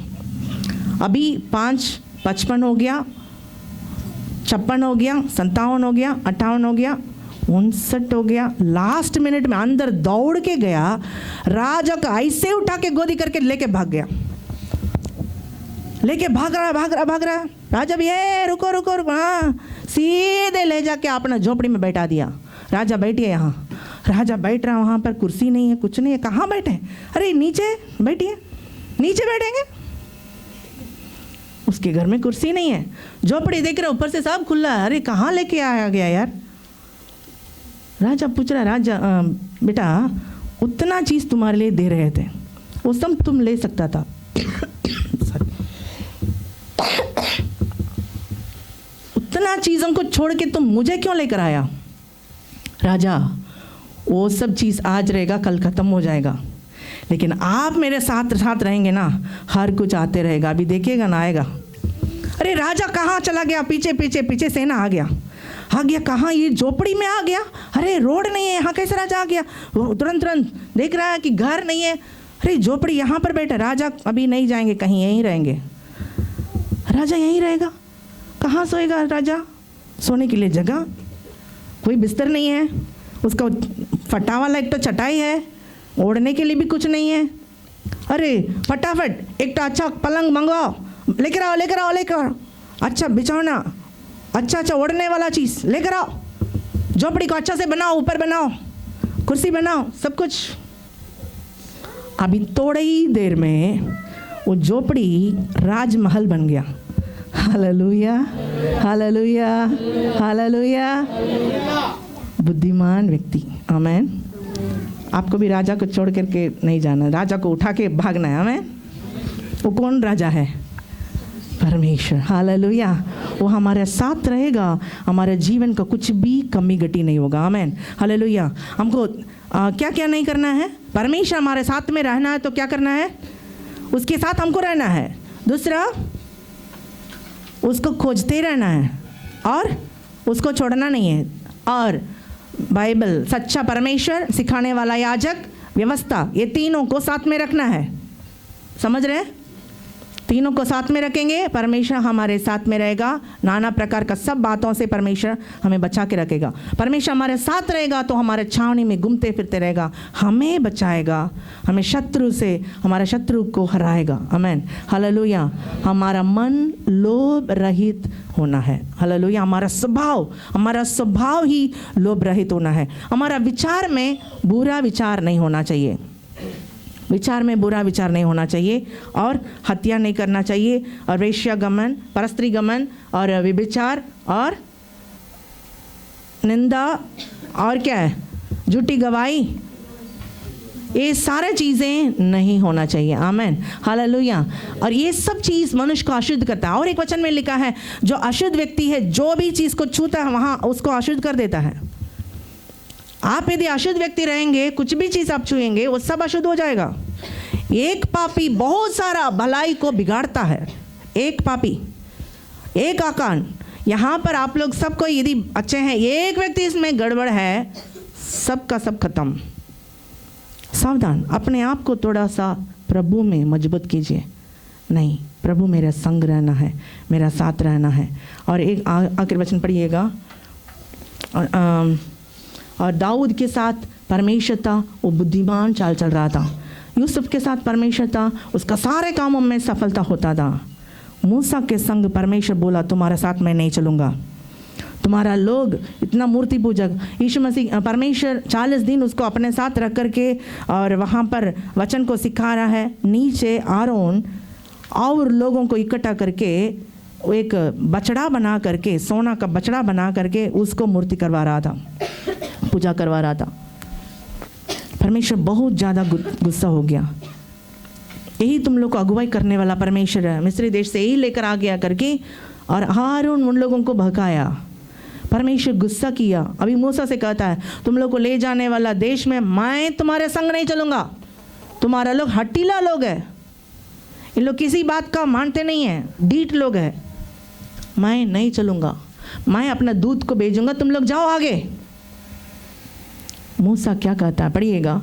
अभी 5:55 हो गया, 56 हो गया, 57 हो गया, 58 हो गया, 59 हो गया। लास्ट मिनट में अंदर दौड़ के गया, राजा का ऐसे उठा के गोदी करके लेके भाग गया, लेके भाग रहा। राजा भी रुको, हाँ, सीधे ले जाके अपना झोपड़ी में बैठा दिया। राजा बैठिए यहाँ। राजा बैठ रहा, वहाँ पर कुर्सी नहीं है, कुछ नहीं है, कहाँ बैठे? अरे नीचे बैठिए, नीचे बैठेंगे, उसके घर में कुर्सी नहीं है, झोपड़ी देख रहे ऊपर से सब खुला है। अरे कहाँ लेके आया गया यार? राजा पूछ रहा, राजा बेटा उतना चीज़ तुम्हारे लिए दे रहे थे, वो सब तुम ले सकता था, उतना चीज़ों को छोड़ के तुम मुझे क्यों लेकर आया? राजा वो सब चीज़ आज रहेगा, कल ख़त्म हो जाएगा, लेकिन आप मेरे साथ साथ रहेंगे ना, हर कुछ आते रहेगा, अभी देखिएगा ना आएगा। अरे राजा कहाँ चला गया? पीछे सेना आ गया कहाँ? ये झोपड़ी में आ गया। अरे रोड नहीं है यहाँ, कैसे राजा आ गया? वो तुरंत देख रहा है कि घर नहीं है। अरे झोपड़ी यहाँ पर बैठा। राजा अभी नहीं जाएंगे कहीं, यहीं रहेंगे। राजा यहीं रहेगा, कहाँ सोएगा राजा? सोने के लिए जगह, कोई बिस्तर नहीं है, उसका फटा वाला एक तो चटाई है, ओढ़ने के लिए भी कुछ नहीं है। अरे फटाफट एक तो अच्छा पलंग मंगवाओ, लेकर आओ, अच्छा बिछौना, अच्छा ओढ़ने वाला चीज़ लेकर आओ, झोपड़ी को अच्छा से बनाओ, ऊपर बनाओ, कुर्सी बनाओ, सब कुछ। अभी थोड़ी ही देर में वो झोपड़ी राजमहल बन गया। Hallelujah, hallelujah, hallelujah. बुद्धिमान व्यक्ति, आमेन। आपको भी राजा को छोड़ करके नहीं जाना, राजा को उठा के भागना है, आमेन। वो कौन राजा है? परमेश्वर, हालेलुया। वो हमारे साथ रहेगा, हमारे जीवन का कुछ भी कमी घटी नहीं होगा, आमेन, हालेलुया। हमको क्या क्या नहीं करना है? परमेश्वर हमारे साथ में रहना है तो क्या करना है? उसके साथ हमको रहना है। दूसरा, उसको खोजते रहना है और उसको छोड़ना नहीं है। और बाइबल, सच्चा परमेश्वर, सिखाने वाला याजक, व्यवस्था, ये तीनों को साथ में रखना है। समझ रहे हैं? तीनों को साथ में रखेंगे, परमेश्वर हमारे साथ में रहेगा। नाना प्रकार का सब बातों से परमेश्वर हमें बचा के रखेगा। परमेश्वर हमारे साथ रहेगा तो हमारे छावनी में घूमते फिरते रहेगा, हमें बचाएगा, हमें शत्रु से, हमारे शत्रु को हराएगा, आमेन, हालेलुया। हमारा मन लोभ रहित होना है, हालेलुया। हमारा स्वभाव ही लोभ रहित होना है। हमारा विचार में बुरा विचार नहीं होना चाहिए, विचार में बुरा विचार नहीं होना चाहिए, और हत्या नहीं करना चाहिए, और वेश्यागमन, परस्त्री गमन, और व्यभिचार, और निंदा, और क्या है, झूठी गवाही, ये सारे चीज़ें नहीं होना चाहिए, आमेन, हालेलुया। और ये सब चीज़ मनुष्य को अशुद्ध करता है। और एक वचन में लिखा है, जो अशुद्ध व्यक्ति है, जो भी चीज़ को छूता है वहाँ उसको अशुद्ध कर देता है। आप यदि अशुद्ध व्यक्ति रहेंगे, कुछ भी चीज़ आप छुएंगे वो सब अशुद्ध हो जाएगा। एक पापी बहुत सारा भलाई को बिगाड़ता है, एक पापी, एक आकान। यहाँ पर आप लोग सबको यदि अच्छे हैं, एक व्यक्ति इसमें गड़बड़ है, सबका सब खत्म। सावधान, अपने आप को थोड़ा सा प्रभु में मजबूत कीजिए। नहीं, प्रभु मेरा संग रहना है, मेरा साथ रहना है। और एक आखिरी वचन पढ़िएगा। और दाऊद के साथ परमेश्वर था, वो बुद्धिमान चाल चल रहा था। यूसुफ के साथ परमेश्वर था, उसका सारे कामों में सफलता होता था। मूसा के संग परमेश्वर बोला, तुम्हारे साथ मैं नहीं चलूँगा, तुम्हारा लोग इतना मूर्ति पूजक। यीशु मसीह, परमेश्वर 40 दिन उसको अपने साथ रख करके और वहाँ पर वचन को सिखा रहा है। नीचे आरोन और लोगों को इकट्ठा करके एक बछड़ा बना करके, सोना का बछड़ा बना करके उसको मूर्ति करवा रहा था, पूजा करवा रहा था। परमेश्वर बहुत ज़्यादा गुस्सा हो गया। यही तुम लोग को अगुवाई करने वाला परमेश्वर है, मिस्री देश से यही लेकर आ गया करके, और हारून उन लोगों को भड़काया। परमेश्वर गुस्सा किया। अभी मूसा से कहता है, तुम लोग को ले जाने वाला देश में मैं तुम्हारे संग नहीं चलूँगा, तुम्हारा लोग हट्टीला लोग है, इन लोग किसी बात का मानते नहीं है, ढीठ लोग है, मैं नहीं चलूँगा, मैं अपना दूत को भेजूंगा, तुम लोग जाओ आगे। मूसा क्या कहता है, पढ़िएगा,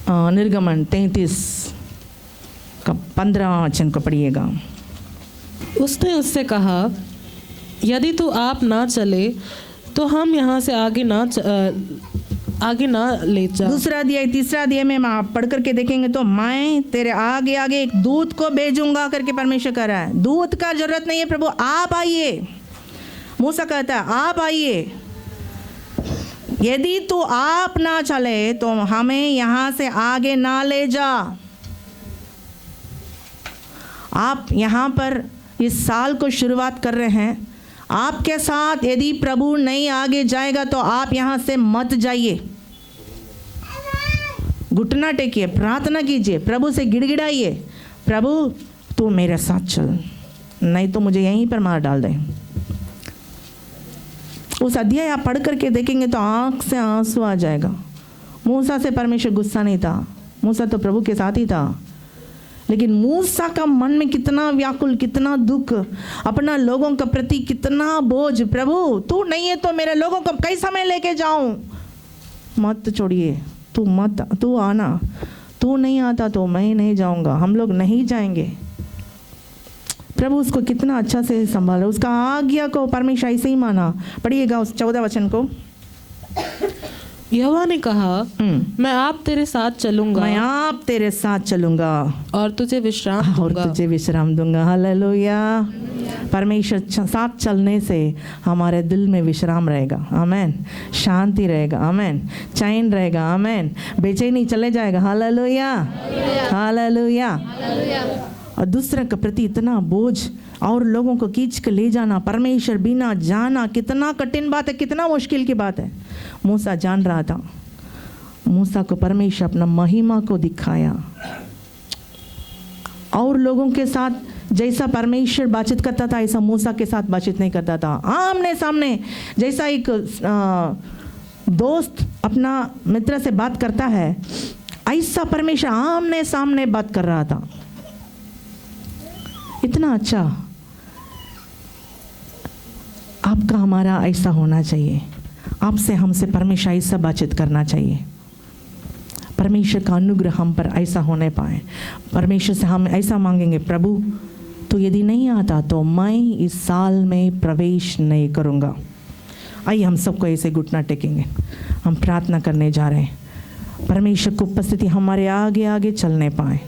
निर्गमन 33 का 15 वचन को पढ़िएगा। उसने उससे कहा, यदि तू आप ना चले तो हम यहाँ से आगे ना ले जा। दूसरा अध्याय, तीसरा अध्याय में आप पढ़ करके देखेंगे तो मैं तेरे आगे आगे एक दूत को भेजूंगा करके परमेश्वर कह रहा है। दूत का जरूरत नहीं है, प्रभु आप आइए। मूसा कहता है आप आइए, यदि तू आप ना चले तो हमें यहाँ से आगे ना ले जा। आप यहाँ पर इस साल को शुरुआत कर रहे हैं, आपके साथ यदि प्रभु नहीं आगे जाएगा तो आप यहाँ से मत जाइए। घुटना टेकिए, प्रार्थना कीजिए, प्रभु से गिड़गिड़ाइए, प्रभु तू मेरे साथ चल, नहीं तो मुझे यहीं पर मार डाल दे। उस अध्याय आप पढ़ करके देखेंगे तो आंख से आंसू आ जाएगा। मूसा से परमेश्वर गुस्सा नहीं था, मूसा तो प्रभु के साथ ही था, लेकिन मूसा का मन में कितना व्याकुल, कितना दुख, अपना लोगों के प्रति कितना बोझ। प्रभु तू नहीं है तो मेरे लोगों को कैसा मैं लेके जाऊं? मत छोड़िए, तू आना, तू नहीं आता तो मैं नहीं जाऊंगा, हम लोग नहीं जाएंगे। प्रभु उसको कितना अच्छा से संभाला, उसका आज्ञा को परमेश्वर ऐसे ही माना। पढ़िएगा उस 14 वचन को। यहोवा ने कहा, मैं आप तेरे साथ चलूंगा मैं आप तेरे साथ चलूंगा और तुझे विश्राम और दूंगा। तुझे विश्राम दूंगा। हालेलुया। परमेश्वर साथ चलने से हमारे दिल में विश्राम रहेगा, आमेन। शांति रहेगा, आमेन। चैन रहेगा, आमेन। बेचैनी चले जाएगा, हालेलुया, हालेलुया। और दूसरे के प्रति इतना बोझ और लोगों को खींच के ले जाना, परमेश्वर बिना जाना कितना कठिन बात है, कितना मुश्किल की बात है। मूसा जान रहा था, मूसा को परमेश्वर अपना महिमा को दिखाया और लोगों के साथ जैसा परमेश्वर बातचीत करता था ऐसा मूसा के साथ बातचीत नहीं करता था। आमने सामने जैसा एक दोस्त अपना मित्र से बात करता है ऐसा परमेश्वर आमने सामने बात कर रहा था। इतना अच्छा आपका हमारा ऐसा होना चाहिए। आपसे हमसे परमेश्वर ऐसा बातचीत करना चाहिए। परमेश्वर का अनुग्रह हम पर ऐसा होने पाए। परमेश्वर से हम ऐसा मांगेंगे, प्रभु तो यदि नहीं आता तो मैं इस साल में प्रवेश नहीं करूँगा। आइए हम सबको ऐसे घुटना टेकेंगे, हम प्रार्थना करने जा रहे हैं। परमेश्वर की उपस्थिति हमारे आगे आगे चलने पाए।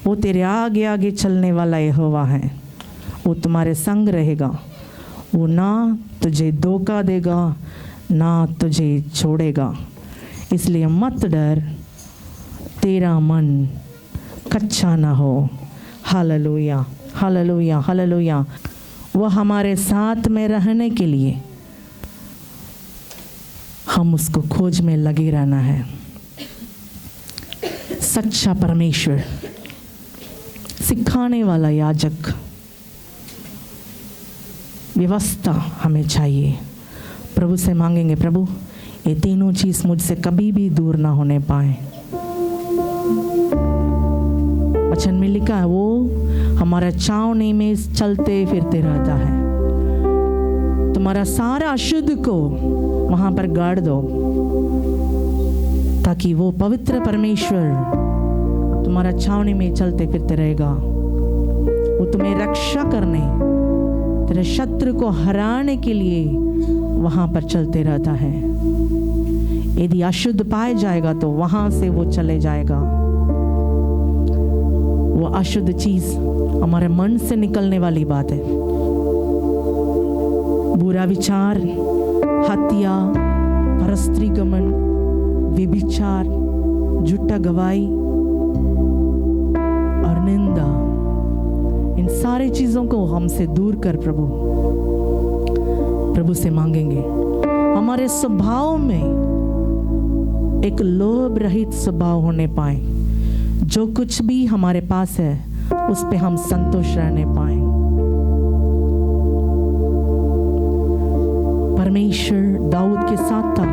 वो तेरे आगे आगे चलने वाला यहोवा है, वो तुम्हारे संग रहेगा। वो ना तुझे धोखा देगा ना तुझे छोड़ेगा, इसलिए मत डर, तेरा मन कच्चा ना हो। Hallelujah, hallelujah, hallelujah. वह हमारे साथ में रहने के लिए हम उसको खोज में लगे रहना है। सच्चा परमेश्वर, सिखाने वाला याजक, व्यवस्था हमें चाहिए। प्रभु से मांगेंगे, प्रभु ये तीनों चीज मुझसे कभी भी दूर ना होने पाए। वचन में लिखा है वो हमारा छावनी में चलते फिरते रहता है। तुम्हारा सारा अशुद्ध को वहां पर गाड़ दो ताकि वो पवित्र परमेश्वर तुम्हारा छावनी में चलते फिरते रहेगा। वो तुम्हें रक्षा करने, तेरे शत्रु को हराने के लिए वहां पर चलते रहता है। यदि अशुद्ध पाए जाएगा तो वहां से वो चले जाएगा। वो अशुद्ध चीज हमारे मन से निकलने वाली बात है। बुरा विचार, हत्या, परस्त्री गमन, व्यभिचार, झूठा गवाही और निंदा, इन सारी चीजों को हमसे दूर कर प्रभु। प्रभु से मांगेंगे हमारे स्वभाव में एक लोभ रहित स्वभाव होने पाए। जो कुछ भी हमारे पास है उस पे हम संतोष रहने पाए। परमेश्वर दाऊद के साथ था,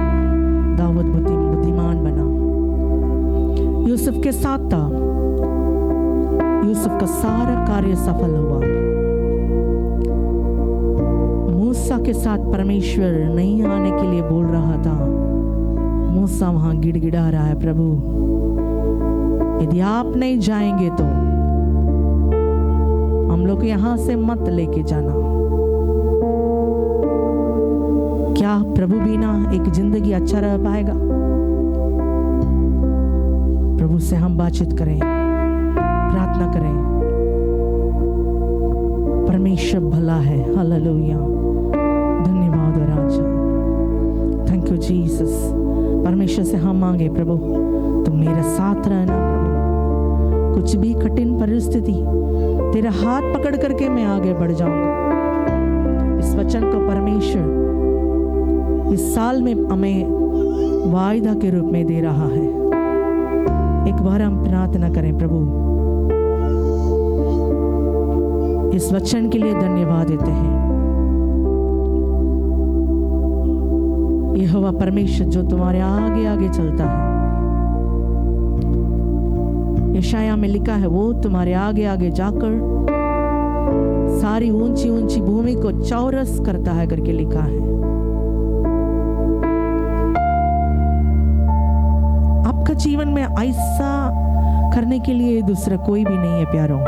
दाऊद बुद्धिमान बना। यूसुफ के साथ था, यूसुफ का सारा कार्य सफल हुआ। मूसा के साथ परमेश्वर नहीं आने के लिए बोल रहा था, मूसा वहां गिड़गिड़ा रहा है, प्रभु यदि आप नहीं जाएंगे तो हम लोग यहां से मत लेके जाना। क्या प्रभु बिना एक जिंदगी अच्छा रह पाएगा? प्रभु से हम बातचीत करें, प्रार्थना करें। परमेश्वर भला है। हालेलुया, धन्यवाद राजा, थैंक यू जीसस। परमेश्वर से हम मांगे, प्रभु तुम मेरे साथ रहना। प्रभु कुछ भी कठिन परिस्थिति, तेरा हाथ पकड़ करके मैं आगे बढ़ जाऊंगा। इस वचन को परमेश्वर इस साल में हमें वायदा के रूप में दे रहा है। एक बार हम प्रार्थना करें, प्रभु इस वचन के लिए धन्यवाद देते हैं। यहोवा परमेश्वर जो तुम्हारे आगे आगे चलता है, यशाया में लिखा है वो तुम्हारे आगे आगे जाकर सारी ऊंची ऊंची भूमि को चौरस करता है करके लिखा है। आपका जीवन में ऐसा करने के लिए दूसरा कोई भी नहीं है प्यारों,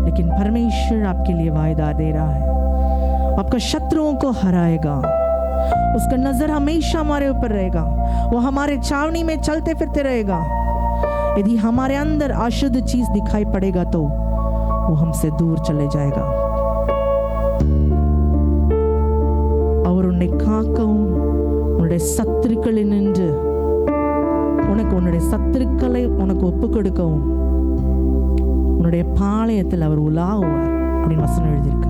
लेकिन परमेश्वर आपके लिए वायदा दे रहा है। आपका शत्रुओं को हराएगा, उसका नजर हमेशा हमारे ऊपर रहेगा, वो हमारे छावनी में चलते फिरते रहेगा। यदि हमारे अंदर अशुद्ध चीज दिखाई पड़ेगा तो वो हमसे दूर चले जाएगा। அவர் உன்னை காக்கவும் உன்னுடைய சத்துருக்களில் நின்று உனக்கு உன்னுடைய சத்துருக்களை உனக்கு ஒப்பு கொடுக்கவும் உன்னுடைய பாளையத்தில் அவர் உலாவுவார் அப்படின்னு வசனம் எழுதியிருக்கு.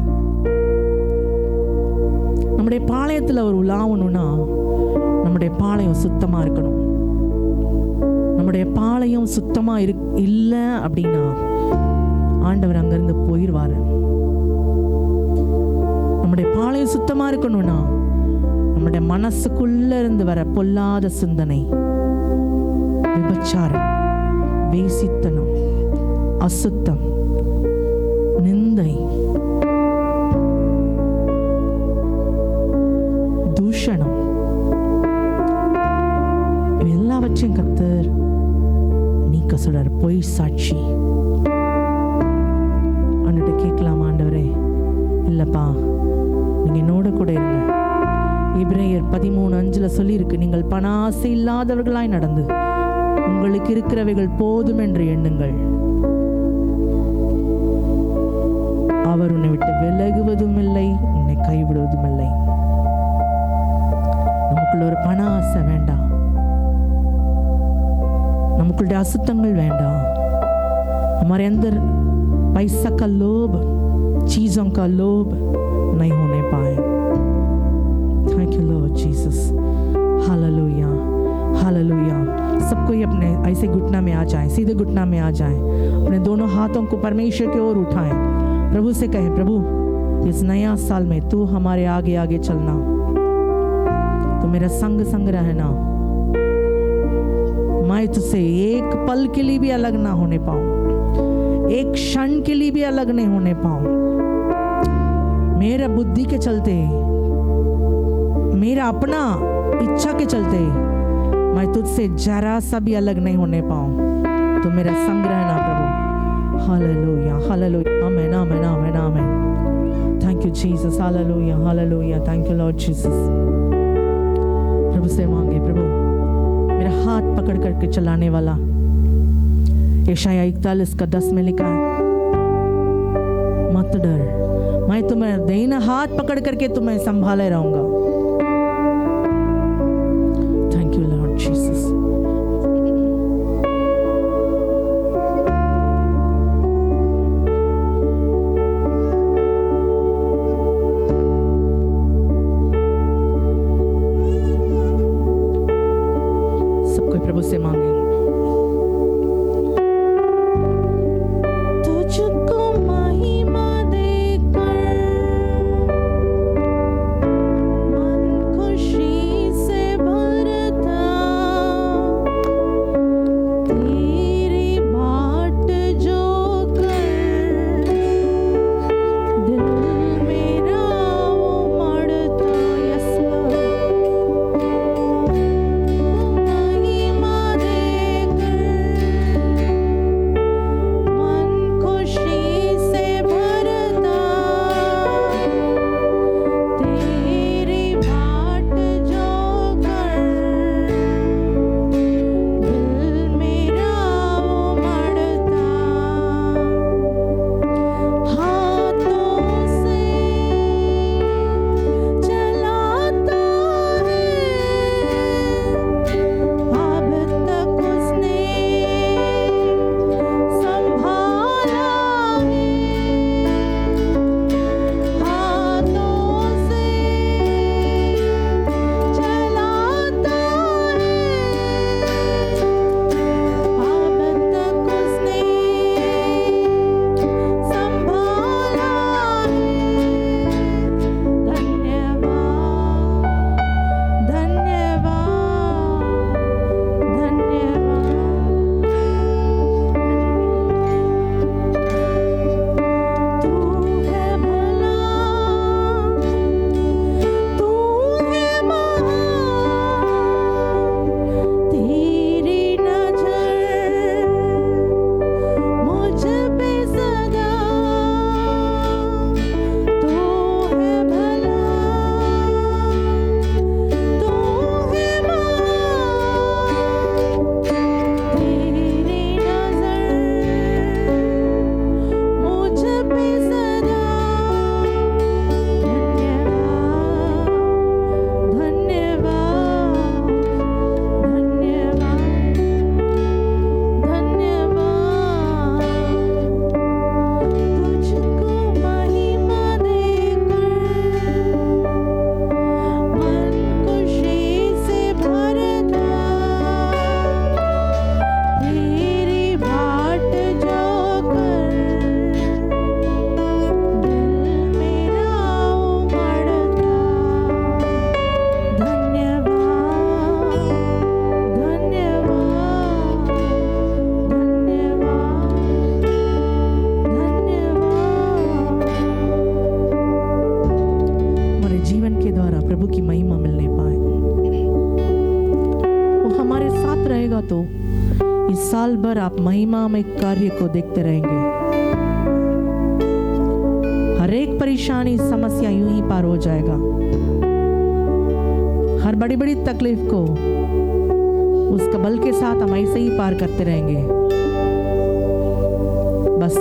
நம்முடைய பாளையத்தில் அவர் உலாவணும்னா நம்முடைய பாளையம் சுத்தமா இருக்கணும். நம்முடைய பாளையம் சுத்தமா இல்லை அப்படின்னா ஆண்டவர் அங்கிருந்து போயிடுவாரு. நம்முடைய பாளையம் சுத்தமா இருக்கணும்னா நம்முடைய மனசுக்குள்ள இருந்து வர பொல்லாத சிந்தனை, விபச்சாரம், வேசித்தனம், அசுத்தம், நிந்தை, தூஷணம், எல்லாவற்றையும் கர்த்தர் நீக்க சொல்றார். பொய் சாட்சி ஆண்டுகிட்ட கேட்கலாம், ஆண்டவரே இல்லப்பா நீங்க என்னோட கூட இருங்க. எபிரேயர் 13:5 சொல்லியிருக்கு, நீங்கள் பண ஆசை இல்லாதவர்களாய் நடந்து உங்களுக்கு இருக்கிறவைகள் போதும் என்று எண்ணுங்கள். அவர் உன்னை விட்டு விலகுவதும் இல்லை, உன்னை கைவிடுவதும் இல்லை. நமக்குள்ள ஒரு பண ஆசை வேண்டாம், நமக்குள்ள அசுத்தங்கள் வேண்டாம். हमारे अंदर पैसा का लोभ, चीजों का लोभ नहीं होने पाए। Thank you Lord Jesus, hallelujah hallelujah. सब कोई अपने ऐसे घुटना में आ जाए, सीधे घुटना में आ जाए, अपने दोनों हाथों को परमेश्वर की ओर उठाएं, प्रभु से कहें, प्रभु इस नया साल में तू हमारे आगे आगे चलना, तो मेरा संग संग रहना, मैं तुझसे एक पल के लिए भी अलग ना होने पाऊं, एक क्षण के लिए भी अलग नहीं होने पाऊं। मेरा बुद्धि के चलते, मेरा अपना इच्छा के चलते मैं तुझसे जरा सा भी अलग नहीं होने पाऊं, तो मेरा संग रहना प्रभु। Hallelujah hallelujah, amen amen amen amen. Thank you Jesus, hallelujah hallelujah, thank you Lord Jesus. प्रभु से मांगे, प्रभु मेरा हाथ पकड़ करके चलाने वाला, यशायाह 41:10 में लिखा है, मत डर, मैं तुम्हें दाहिना हाथ पकड़ करके तुम्हें संभाले रहूंगा। Thank you Lord Jesus. सब कोई प्रभु से मांगे, महिमा देकर मन प्रभु की महिमा मिलने पाए। वो हमारे साथ रहेगा तो इस साल भर आप महिमा में कार्य को देखते रहेंगे। हर एक परेशानी समस्या यूं ही पार हो जाएगा। हर बड़ी बड़ी तकलीफ को उसका बल के साथ हम ऐसे ही पार करते रहेंगे। बस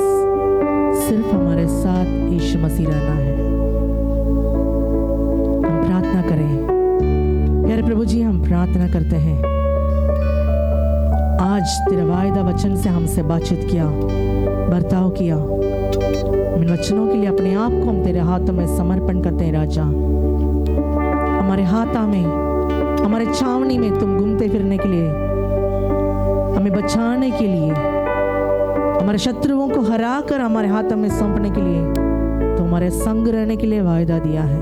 सिर्फ हमारे साथ यीशु मसीह रहना है। हम प्रार्थना करें। प्यारे प्रभु जी, हम प्रार्थना करते हैं, आज तेरा वायदा वचन से हमसे बातचीत किया, बर्ताव किया। इन वचनों के लिए अपने आप को हम तेरे हाथों में समर्पण करते हैं। राजा, हमारे हाथा में, हमारे छावनी में तुम घूमते फिरने के लिए, हमें बचाने के लिए, हमारे शत्रुओं को हरा कर हमारे हाथों में सौंपने के लिए तो हमारे संग रहने के लिए वायदा दिया है।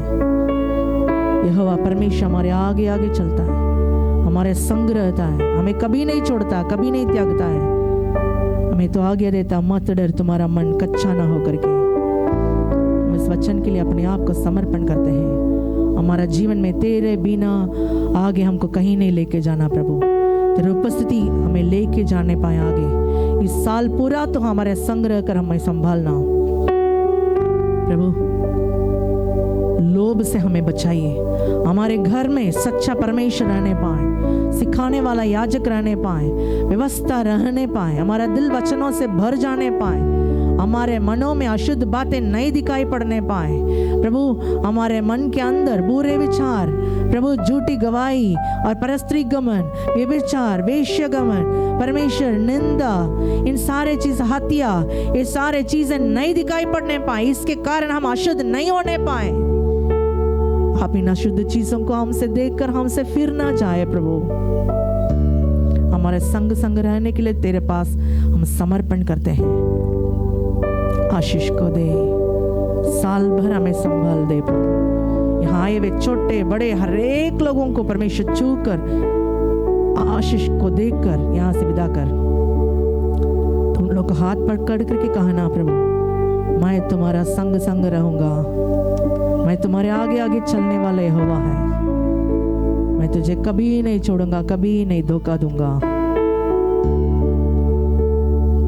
यहोवा परमेश्वर हमारे आगे आगे चलता है, हमारे संग रहता है, हमें कभी नहीं छोड़ता, कभी नहीं त्यागता है। हमें तो आगे देता, मत डर, तुम्हारा मन कच्चा ना हो करके। हम इस वचन के लिए अपने आप को समर्पण करते हैं। हमारा जीवन में तेरे बिना आगे हमको कहीं नहीं लेके जाना प्रभु। तेरी उपस्थिति हमें लेके जाने पाए आगे। इस साल पूरा तो हमारे संग रहकर हमें संभालना प्रभु। लोभ से हमें बचाइए। हमारे घर में सच्चा परमेश्वर रहने पाए, सिखाने वाला याजक रहने पाए, व्यवस्था रहने पाए, हमारा दिल वचनों से भर जाने पाए, हमारे मनों में अशुद्ध बातें नहीं दिखाई पड़ने पाए प्रभु। हमारे मन के अंदर बुरे विचार प्रभु, झूठी गवाही और परस्त्री गमन, व्यभिचार, वेश्य गमन, परमेश्वर निंदा, इन सारे चीज, हत्या, ये सारे चीजें नहीं दिखाई पड़ने पाए। इसके कारण हम अशुद्ध नहीं होने पाए। आप इन अशुद्ध चीजों को हमसे देखकर हमसे फिर ना जाए प्रभु। हमारे संग संग रहने के लिए तेरे पास हम समर्पण करते हैं। आशीष को दे, साल भर हमें संभाल दे प्रभु। यहाँ आए वे छोटे बड़े हर एक लोगों को परमेश्वर छू कर आशीष को देकर यहाँ से विदा कर। तुम लोग हाथ पकड़ करके कहना प्रभु, मैं तुम्हारा संग संग रहूंगा, मैं तुम्हारे आगे आगे चलने वाला यहोवा है, मैं तुझे कभी नहीं छोड़ूंगा, कभी नहीं धोखा दूंगा।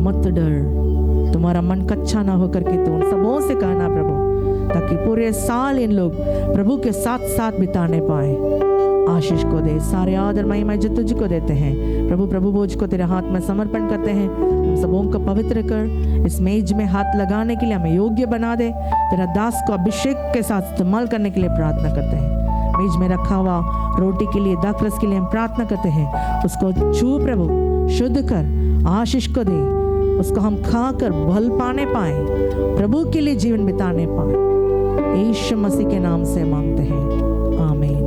मत डर, तुम्हारा मन कच्चा ना होकर के तुम सबों से कहना प्रभु, ताकि पूरे साल इन लोग प्रभु के साथ साथ बिताने पाए। आशीष को दे, सारे आदर महिमा जो तुझको देते हैं प्रभु। प्रभु बोझ को तेरे हाथ में समर्पण करते हैं। हम सबों को पवित्र कर, इस मेज में हाथ लगाने के लिए हमें योग्य बना दे। तेरा दास को अभिषेक के साथ इस्तेमाल करने के लिए प्रार्थना करते हैं। मेज में रखा हुआ रोटी के लिए, दाखरस के लिए हम प्रार्थना करते हैं। उसको छू प्रभु, शुद्ध कर, आशीष को दे, उसको हम खाकर बल पाने पाए, प्रभु के लिए जीवन बिताने पाए। यीशु मसीह के नाम से मांगते हैं, आमीन।